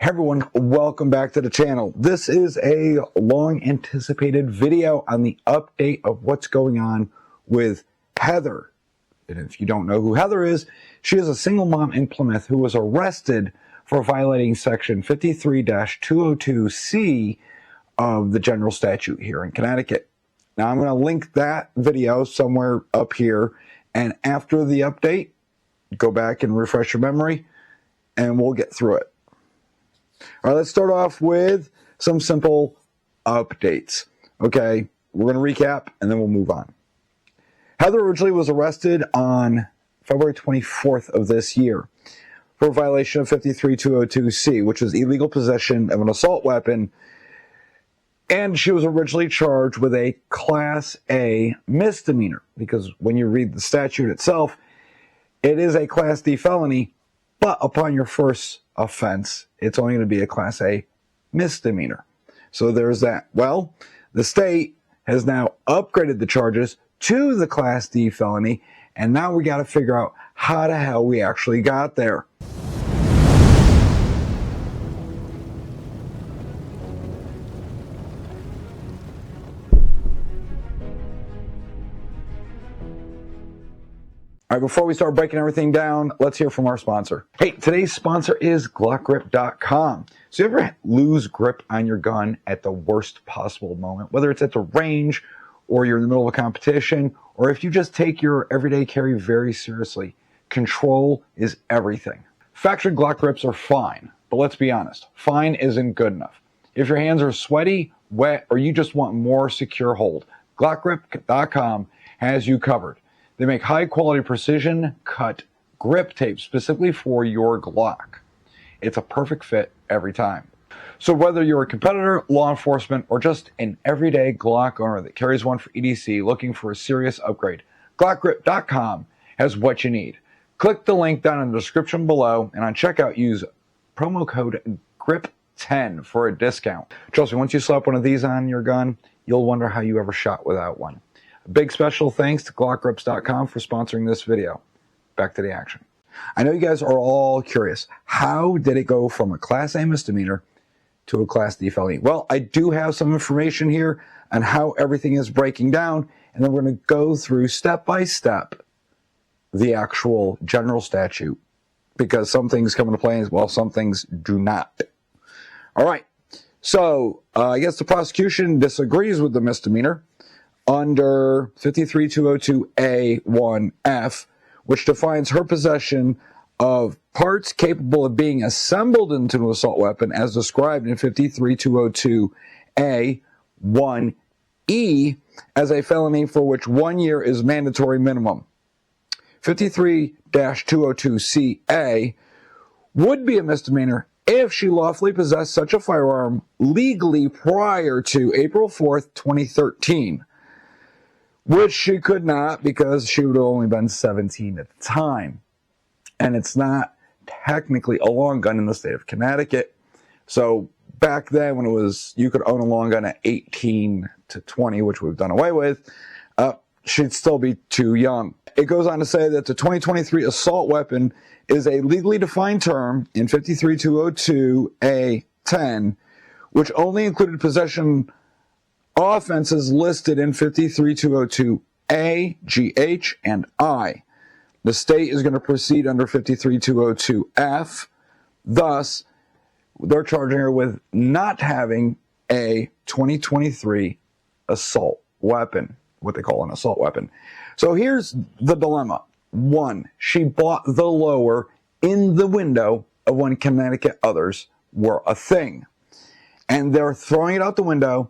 Hey everyone, welcome back to the channel. This is a long anticipated video on the update of what's going on with Heather. And if you don't know who Heather is, she is a single mom in Plymouth who was arrested for violating section 53-202C of the general statute here in Connecticut. Now I'm going to link that video somewhere up here, and after the update, go back and refresh your memory and we'll get through it. All right, let's start off with some simple updates. Okay, we're going to recap and then we'll move on. Heather originally was arrested on February 24th of this year for a violation of 53-202C, which is illegal possession of an assault weapon. And she was originally charged with a Class A misdemeanor, because when you read the statute itself, it is a Class D felony, but upon your first offense, it's only going to be a Class A misdemeanor. So there's that. Well, the state has now upgraded the charges to the Class D felony, and now we got to figure out how the hell we actually got there. All right, before we start breaking everything down, let's hear from our sponsor. Hey, today's sponsor is GlockGrip.com. So you ever lose grip on your gun at the worst possible moment, whether it's at the range or you're in the middle of a competition, or if you just take your everyday carry very seriously? Control is everything. Factory Glock grips are fine, but let's be honest, fine isn't good enough. If your hands are sweaty, wet, or you just want more secure hold, GlockGrip.com has you covered. They make high-quality precision-cut grip tape specifically for your Glock. It's a perfect fit every time. So whether you're a competitor, law enforcement, or just an everyday Glock owner that carries one for EDC looking for a serious upgrade, GlockGrip.com has what you need. Click the link down in the description below, and on checkout, use promo code GRIP10 for a discount. Trust me, once you slap one of these on your gun, you'll wonder how you ever shot without one. A big special thanks to GlockGrips.com for sponsoring this video. Back to the action. I know you guys are all curious. How did it go from a Class A misdemeanor to a Class D felony? Well, I do have some information here on how everything is breaking down, and then we're going to go through step by step the actual general statute, because some things come into play while some things do not. All right. So I guess the prosecution disagrees with the misdemeanor under 53-202A1F, which defines her possession of parts capable of being assembled into an assault weapon as described in 53-202A1E as a felony for which 1 year is mandatory minimum. 53-202CA would be a misdemeanor if she lawfully possessed such a firearm legally prior to April 4th, 2013. Which she could not, because she would have only been 17 at the time. And it's not technically a long gun in the state of Connecticut. So back then, when it was, you could own a long gun at 18 to 20, which we've done away with, she'd still be too young. It goes on to say that the 2023 assault weapon is a legally defined term in 53-202A10, which only included possession offenses listed in 53-202A, GH, and I. The state is going to proceed under 53-202F. Thus, they're charging her with not having a 2023 assault weapon, what they call an assault weapon. So here's the dilemma. One, she bought the lower in the window of when Connecticut others were a thing. And they're throwing it out the window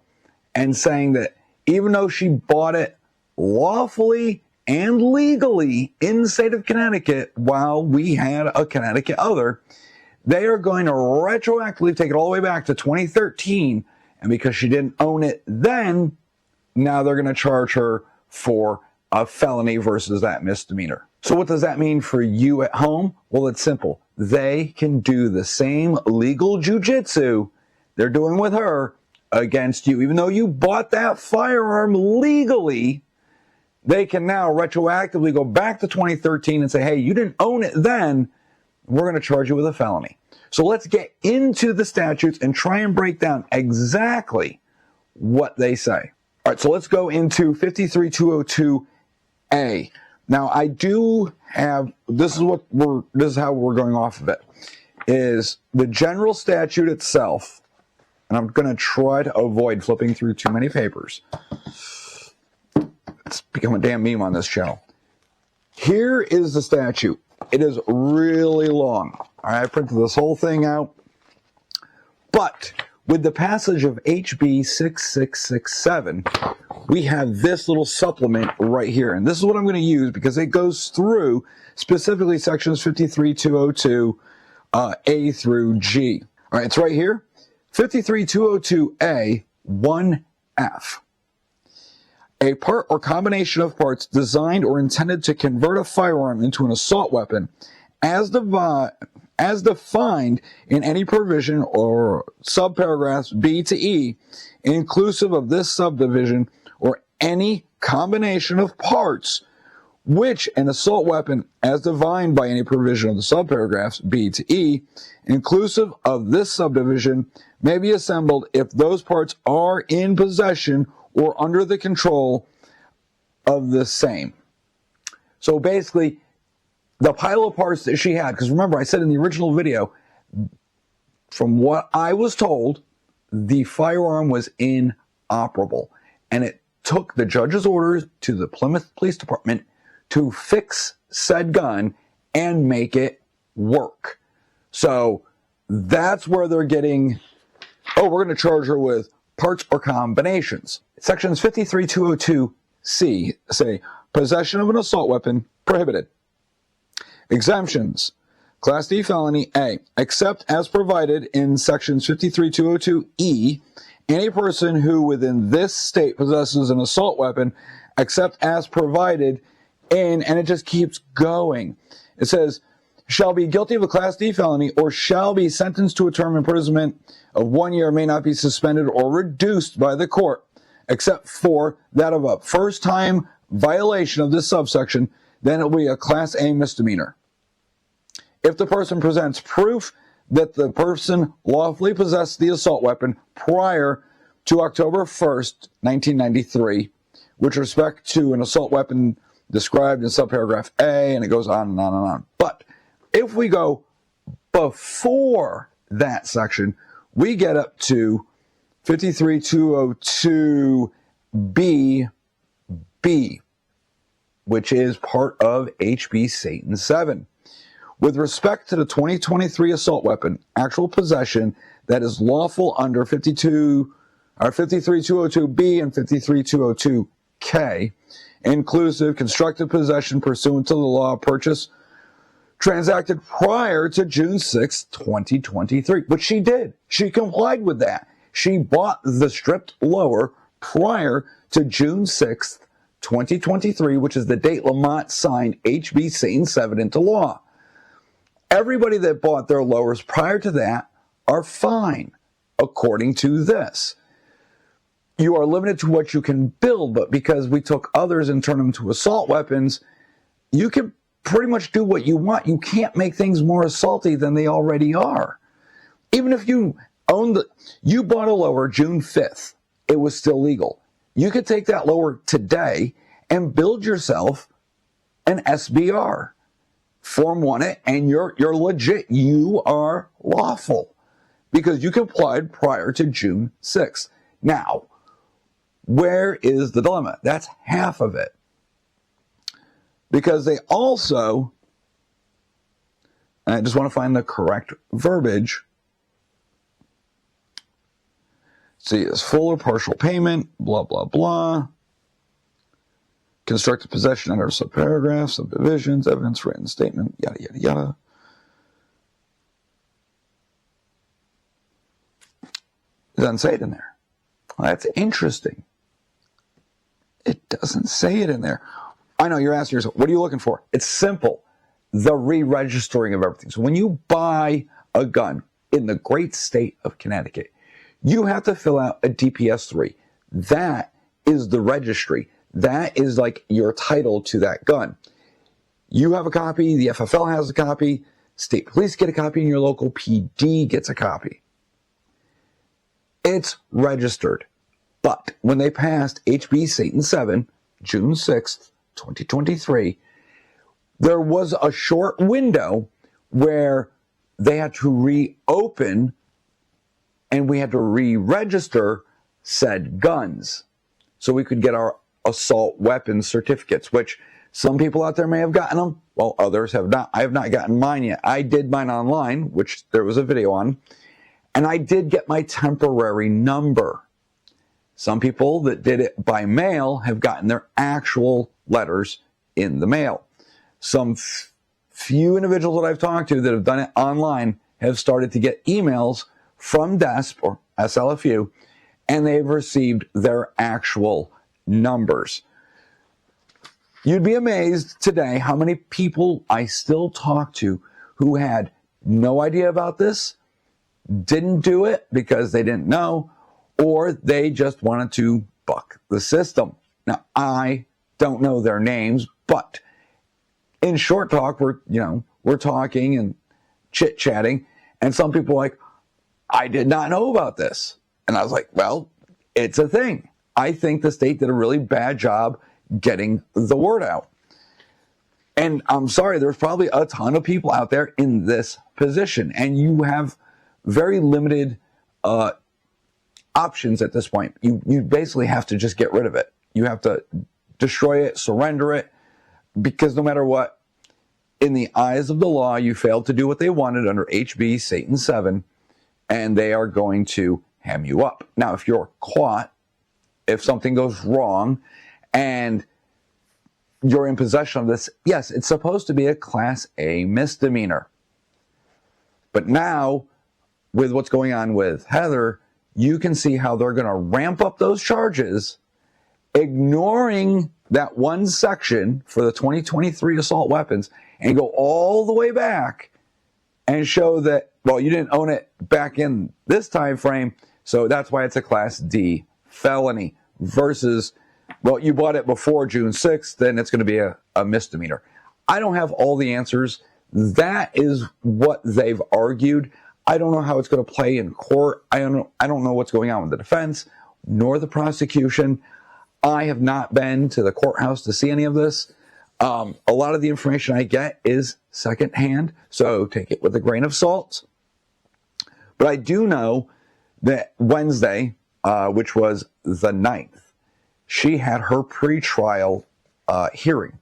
and saying that even though she bought it lawfully and legally in the state of Connecticut while we had a Connecticut other, they are going to retroactively take it all the way back to 2013. And because she didn't own it then, now they're going to charge her for a felony versus that misdemeanor. So what does that mean for you at home? Well, it's simple. They can do the same legal jujitsu they're doing with her against you. Even though you bought that firearm legally, they can now retroactively go back to 2013 and say, hey, you didn't own it then, we're going to charge you with a felony. So let's get into the statutes and try and break down exactly what they say. All right, so let's go into 53202A. Now, I do have, this is how we're going off of it, is the general statute itself, and I'm going to try to avoid flipping through too many papers. It's become a damn meme on this channel. Here is the statute. It is really long. All right, I printed this whole thing out. But with the passage of HB 6667, we have this little supplement right here. And this is what I'm going to use because it goes through specifically sections 53202 A through G. All right, it's right here. 53202A 1F. A part or combination of parts designed or intended to convert a firearm into an assault weapon as defined in any provision or subparagraphs B to E, inclusive of this subdivision, or any combination of parts which an assault weapon as defined by any provision of the subparagraphs B to E, inclusive of this subdivision, may be assembled if those parts are in possession or under the control of the same. So basically, the pile of parts that she had, because remember I said in the original video, from what I was told, the firearm was inoperable. And it took the judge's orders to the Plymouth Police Department to fix said gun and make it work. So that's where they're getting, oh, we're going to charge her with parts or combinations. Sections 53202C say, possession of an assault weapon prohibited. Exemptions. Class D felony A, except as provided in sections 53202E, any person who within this state possesses an assault weapon, except as provided in, and it just keeps going. It says, shall be guilty of a Class D felony or shall be sentenced to a term of imprisonment of 1 year, may not be suspended or reduced by the court, except for that of a first-time violation of this subsection, then it will be a Class A misdemeanor. If the person presents proof that the person lawfully possessed the assault weapon prior to October 1st, 1993, with respect to an assault weapon described in subparagraph A, and it goes on and on and on. But if we go before that section, we get up to 53202B, which is part of HB Satan 7. With respect to the 2023 assault weapon, actual possession that is lawful under 53202B and 53202K, inclusive constructive possession pursuant to the law, purchase transacted prior to June 6, 2023. But she did. She complied with that. She bought the stripped lower prior to June 6, 2023, which is the date Lamont signed HB Satan 7 into law. Everybody that bought their lowers prior to that are fine, according to this. You are limited to what you can build, but because we took others and turned them to assault weapons, you can pretty much do what you want. You can't make things more assaulty than they already are. Even if you you bought a lower June 5th, it was still legal. You could take that lower today and build yourself an SBR. Form 1 it, and you're legit. You are lawful because you complied prior to June 6th. Now, where is the dilemma? That's half of it. Because they also, and I just want to find the correct verbiage. See, it's full or partial payment, blah, blah, blah. Constructive possession under subparagraphs, subdivisions, evidence, written statement, yada, yada, yada. It doesn't say it in there. Well, that's interesting. It doesn't say it in there. I know you're asking yourself, what are you looking for? It's simple. The re-registering of everything. So when you buy a gun in the great state of Connecticut, you have to fill out a DPS-3. That is the registry. That is like your title to that gun. You have a copy, the FFL has a copy, state police get a copy and your local PD gets a copy. It's registered. But when they passed HB Satan 7, June 6th, 2023, there was a short window where they had to reopen and we had to re-register said guns so we could get our assault weapons certificates, which some people out there may have gotten them, while others have not. I have not gotten mine yet. I did mine online, which there was a video on, and I did get my temporary number. Some people that did it by mail have gotten their actual letters in the mail. Some few individuals that I've talked to that have done it online have started to get emails from DESP or SLFU, and they've received their actual numbers. You'd be amazed today how many people I still talk to who had no idea about this, didn't do it because they didn't know, or they just wanted to buck the system. Now, I don't know their names, but in short talk, we're talking and chit-chatting, and some people are like, I did not know about this. And I was like, well, it's a thing. I think the state did a really bad job getting the word out. And I'm sorry, there's probably a ton of people out there in this position, and you have very limited options at this point. You basically have to just get rid of it. You have to destroy it, surrender it, because no matter what, in the eyes of the law, you failed to do what they wanted under HB Satan 7, and they are going to hem you up. Now, if you're caught, if something goes wrong, and you're in possession of this, yes, it's supposed to be a Class A misdemeanor. But now, with what's going on with Heather, you can see how they're going to ramp up those charges, ignoring that one section for the 2023 assault weapons, and go all the way back and show that, well, you didn't own it back in this time frame, so that's why it's a Class D felony, versus, well, you bought it before June 6th, then it's going to be a misdemeanor. I don't have all the answers. That is what they've argued. I don't know how it's going to play in court. I don't know what's going on with the defense, nor the prosecution. I have not been to the courthouse to see any of this. A lot of the information I get is secondhand, so take it with a grain of salt. But I do know that Wednesday, which was the 9th, she had her pretrial hearing.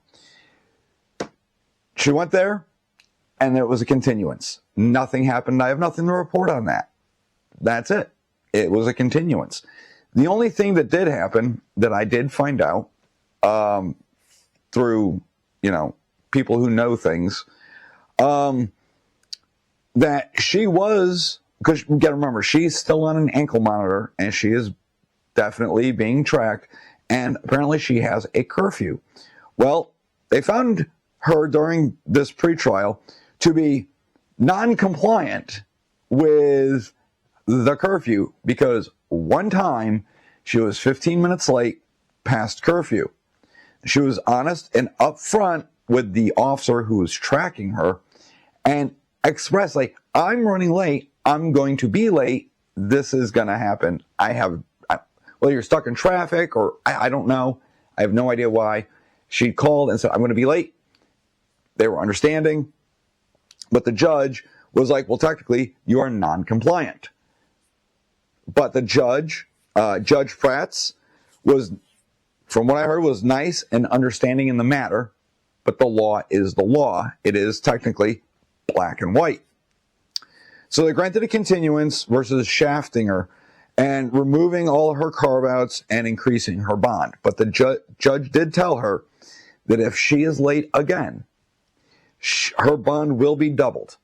She went there, and there was a continuance. Nothing happened. I have nothing to report on that. That's it. It was a continuance. The only thing that did happen that I did find out through, people who know things, that she was, because you got to remember, she's still on an ankle monitor, and she is definitely being tracked, and apparently she has a curfew. Well, they found her during this pretrial to be non-compliant with the curfew, because one time she was 15 minutes late past curfew. She was honest and upfront with the officer who was tracking her and expressed, like, I'm running late, I'm going to be late, this is going to happen. Whether you're stuck in traffic or I don't know, I have no idea why. She called and said, I'm going to be late. They were understanding. But the judge was like, well, technically, you are non-compliant. But the judge, Judge Prats, was, from what I heard, was nice and understanding in the matter. But the law is the law. It is technically black and white. So they granted a continuance versus shafting her and removing all of her carve-outs and increasing her bond. But the judge did tell her that if she is late again, her bond will be doubled,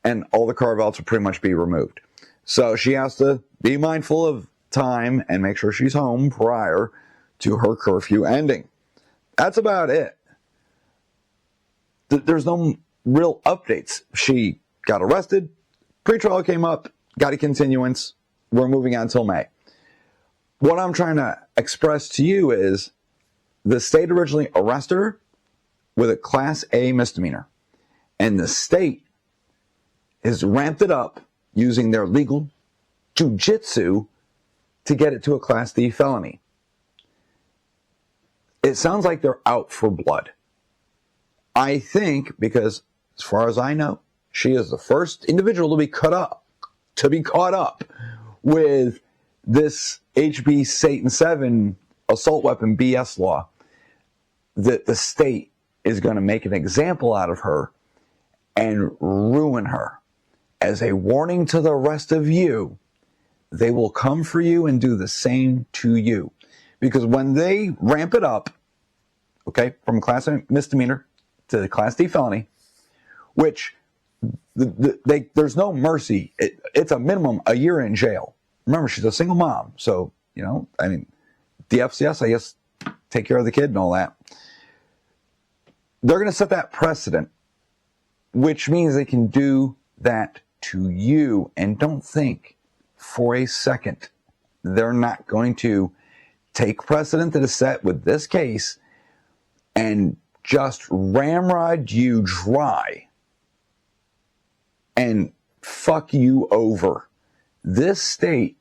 and all the carve-outs will pretty much be removed. So she has to be mindful of time and make sure she's home prior to her curfew ending. That's about it. There's no real updates. She got arrested, pretrial came up, got a continuance, we're moving on until May. What I'm trying to express to you is the state originally arrested her with a Class A misdemeanor. And the state has ramped it up using their legal jujitsu to get it to a Class D felony. It sounds like they're out for blood. I think because, as far as I know, she is the first individual to be caught up with this HB Satan 7 assault weapon BS law, that the state is going to make an example out of her and ruin her. As a warning to the rest of you, they will come for you and do the same to you. Because when they ramp it up, okay, from Class A misdemeanor to the Class D felony, which there's no mercy. It's a minimum a year in jail. Remember, she's a single mom. So, the FCS, I guess, take care of the kid and all that. They're going to set that precedent, which means they can do that to you. And don't think for a second they're not going to take precedent that is set with this case and just ramrod you dry and fuck you over. This state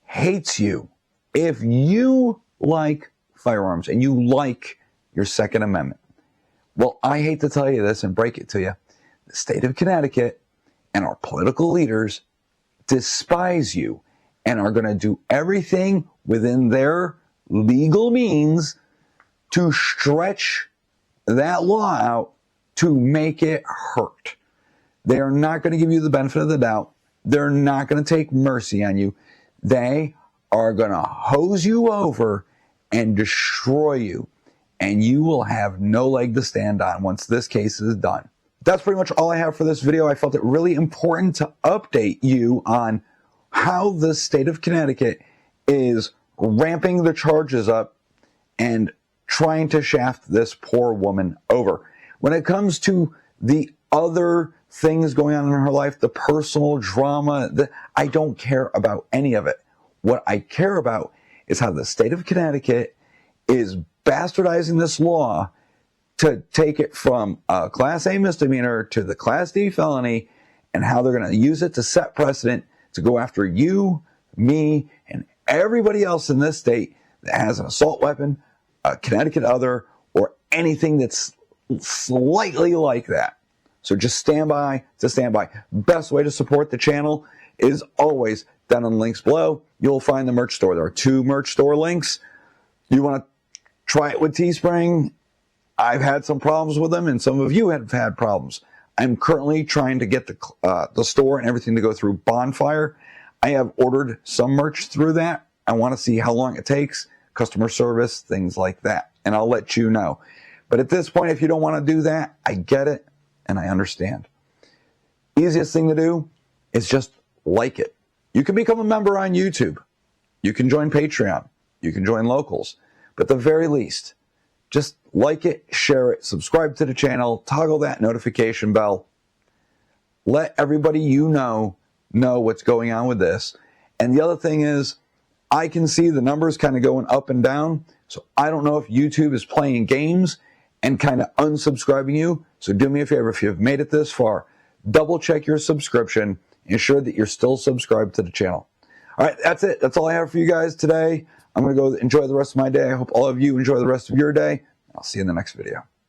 hates you. If you like firearms and you like your Second Amendment, well, I hate to tell you this and break it to you. The state of Connecticut and our political leaders despise you and are going to do everything within their legal means to stretch that law out to make it hurt. They are not going to give you the benefit of the doubt. They're not going to take mercy on you. They are going to hose you over and destroy you. And you will have no leg to stand on once this case is done. That's pretty much all I have for this video. I felt it really important to update you on how the state of Connecticut is ramping the charges up and trying to shaft this poor woman over. When it comes to the other things going on in her life, the personal drama, I don't care about any of it. What I care about is how the state of Connecticut is bastardizing this law to take it from a Class A misdemeanor to the Class D felony, and how they're going to use it to set precedent to go after you, me, and everybody else in this state that has an assault weapon, a Connecticut other, or anything that's slightly like that. So just stand by to stand by. Best way to support the channel is always down in the links below. You'll find the merch store. There are 2 merch store links. You want to try it with Teespring? I've had some problems with them, and some of you have had problems. I'm currently trying to get the store and everything to go through Bonfire. I have ordered some merch through that. I want to see how long it takes, customer service, things like that, and I'll let you know. But at this point, if you don't want to do that, I get it, and I understand. Easiest thing to do is just like it. You can become a member on YouTube. You can join Patreon. You can join Locals. But at the very least, just like it, share it, subscribe to the channel, toggle that notification bell. Let everybody you know what's going on with this. And the other thing is, I can see the numbers kind of going up and down. So I don't know if YouTube is playing games and kind of unsubscribing you. So do me a favor, if you've made it this far, double check your subscription. Ensure that you're still subscribed to the channel. All right, that's it. That's all I have for you guys today. I'm going to go enjoy the rest of my day. I hope all of you enjoy the rest of your day. I'll see you in the next video.